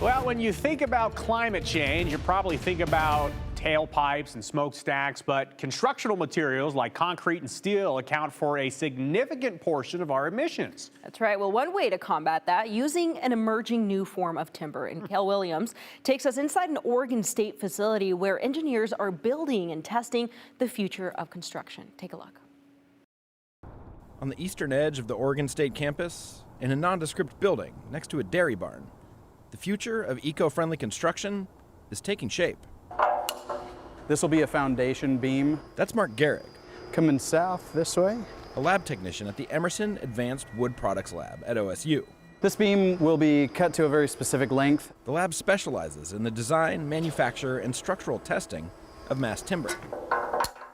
Well, when you think about climate change, you probably think about tailpipes and smokestacks, but constructional materials like concrete and steel account for a significant portion of our emissions. That's right. Well, one way to combat that, using an emerging new form of timber. And Kel Williams takes us inside an Oregon State facility where engineers are building and testing the future of construction. Take a look. On the eastern edge of the Oregon State campus, in a nondescript building next to a dairy barn, the future of eco-friendly construction is taking shape. This will be a foundation beam. That's Mark Gehrig, Coming south this way. a lab technician at the Emerson Advanced Wood Products Lab at OSU. This beam will be cut to a very specific length. The lab specializes in the design, manufacture, and structural testing of mass timber.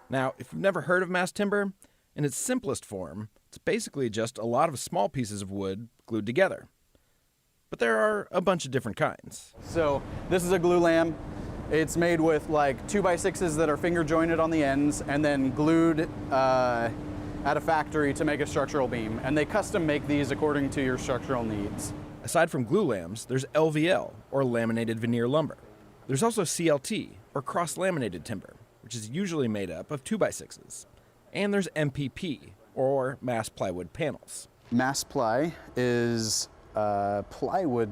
Now, if you've never heard of mass timber, in its simplest form, it's basically just a lot of small pieces of wood glued together. But there are a bunch of different kinds. So this is a glue lam. It's made with like 2x6s that are finger jointed on the ends and then glued at a factory to make a structural beam. And they custom make these according to your structural needs. Aside from glue lams, there's LVL, or laminated veneer lumber. There's also CLT, or cross-laminated timber, which is usually made up of 2x6s. And there's MPP, or mass plywood panels. Mass ply is plywood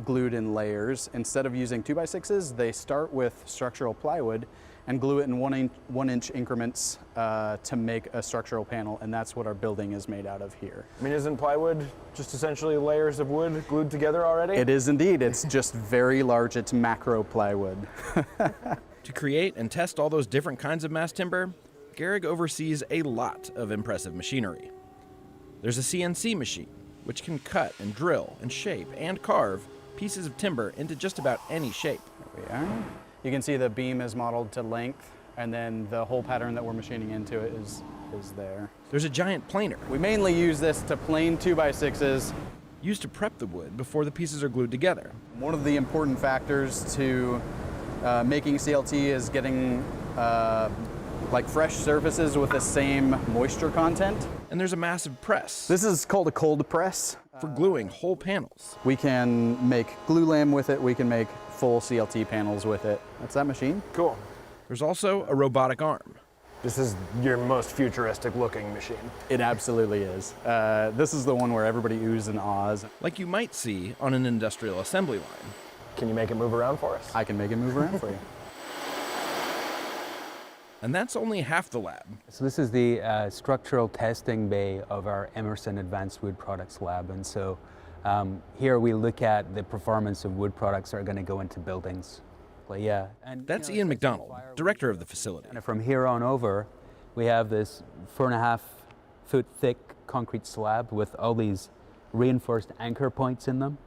glued in layers. Instead of using 2x6s, they start with structural plywood and glue it in 1 inch increments to make a structural panel, and that's what our building is made out of here. I mean, isn't plywood just essentially layers of wood glued together already? It is indeed. It's just very large. It's macro plywood. To create and test all those different kinds of mass timber, Gehrig oversees a lot of impressive machinery. There's a CNC machine, which can cut and drill and shape and carve pieces of timber into just about any shape. There we are. You can see the beam is modeled to length, and then the whole pattern that we're machining into it is there. There's a giant planer, We mainly use this to plane 2x6s. used to prep the wood before the pieces are glued together. One of the important factors to making CLT is getting like fresh surfaces with the same moisture content. And there's a massive press This is called a cold press. for gluing whole panels. We can make glue lam with it. We can make full CLT panels with it. That's that machine. Cool. There's also a robotic arm. This is your most futuristic looking machine. It absolutely is. This is the one where everybody oohs and ahs. Like you might see on an industrial assembly line. Can you make it move around for us? I can make it move around for you. And that's only half the lab. So this is the structural testing bay of our Emerson Advanced Wood Products Lab. And so here we look at the performance of wood products that are going to go into buildings. Well, yeah. And, That's Ian McDonald, director of the facility. And from here on over, we have this 4.5 foot thick concrete slab with all these reinforced anchor points in them.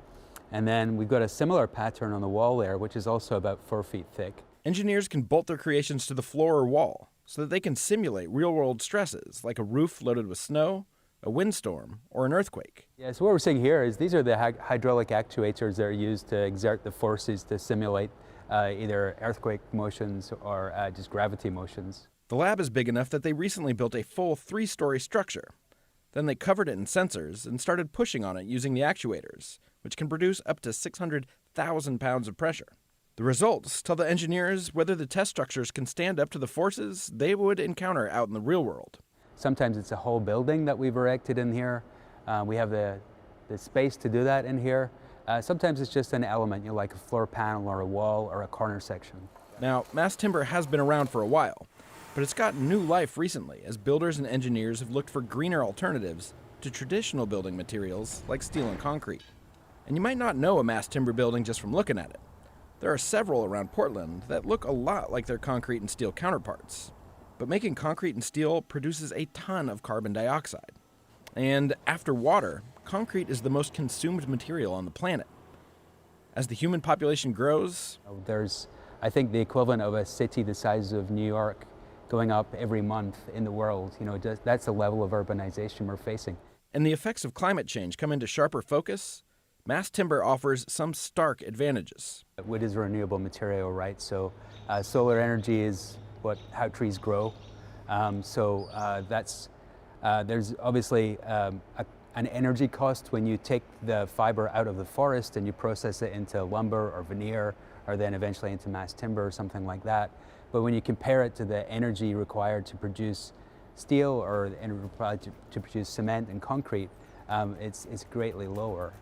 And then we've got a similar pattern on the wall there, which is also about 4 feet thick. Engineers can bolt their creations to the floor or wall so that they can simulate real-world stresses like a roof loaded with snow, a windstorm, or an earthquake. Yeah, so what we're seeing here is these are the hydraulic actuators that are used to exert the forces to simulate either earthquake motions or just gravity motions. The lab is big enough that they recently built a full 3-story structure. Then they covered it in sensors and started pushing on it using the actuators, which can produce up to 600,000 pounds of pressure. The results tell the engineers whether the test structures can stand up to the forces they would encounter out in the real world. Sometimes it's a whole building that we've erected in here. We have the space to do that in here. Sometimes it's just an element, like a floor panel or a wall or a corner section. Now, mass timber has been around for a while, but it's gotten new life recently as builders and engineers have looked for greener alternatives to traditional building materials like steel and concrete. And you might not know a mass timber building just from looking at it. There are several around Portland that look a lot like their concrete and steel counterparts. But making concrete and steel produces a ton of carbon dioxide. And after water, concrete is the most consumed material on the planet. As the human population grows, There's, I think, the equivalent of a city the size of New York going up every month in the world. That's the level of urbanization we're facing. and the effects of climate change come into sharper focus, mass timber offers some stark advantages. Wood is a renewable material, right? So solar energy is how trees grow. There's obviously a an energy cost when you take the fiber out of the forest and you process it into lumber or veneer, or then eventually into mass timber or something like that. But when you compare it to the energy required to produce steel or the energy required to produce cement and concrete, it's greatly lower.